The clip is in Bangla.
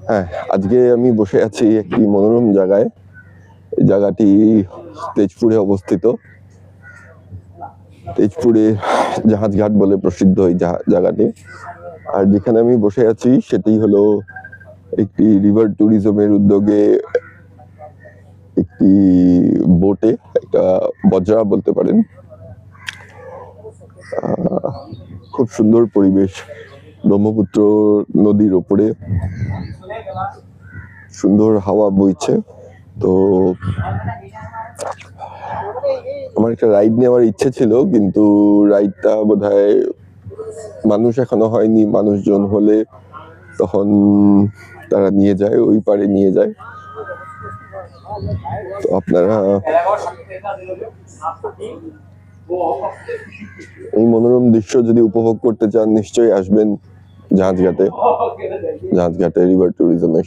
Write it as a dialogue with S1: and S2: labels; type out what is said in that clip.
S1: হ্যাঁ, আজকে আমি বসে আছি একটি মনোরম জায়গায়। এই জায়গাটি তেজপুরে অবস্থিত। তেজপুরে জাহাজঘাট বলে প্রসিদ্ধ এই জায়গাটি। আর যেখানে আমি বসে আছি সেটি হলো একটি রিভার ট্যুরিজমের উদ্যোগে একটি বোটে, একটা বজরা বলতে পারেন। খুব সুন্দর পরিবেশ, ব্রহ্মপুত্র নদীর ওপরে সুন্দর হাওয়া বইছে। তো আমার একটা রাইড নেওয়ার ইচ্ছে ছিল, কিন্তু রাইডটা বোধহয় মানুষ এখনো হয়নি। মানুষজন হলে তখন তারা নিয়ে যায়, ওই পারে নিয়ে যায়। তো আপনারা এই মনোরম দৃশ্য যদি উপভোগ করতে চান, নিশ্চয়ই আসবেন জাহাজঘাটে রিভার ট্যুরিজমে।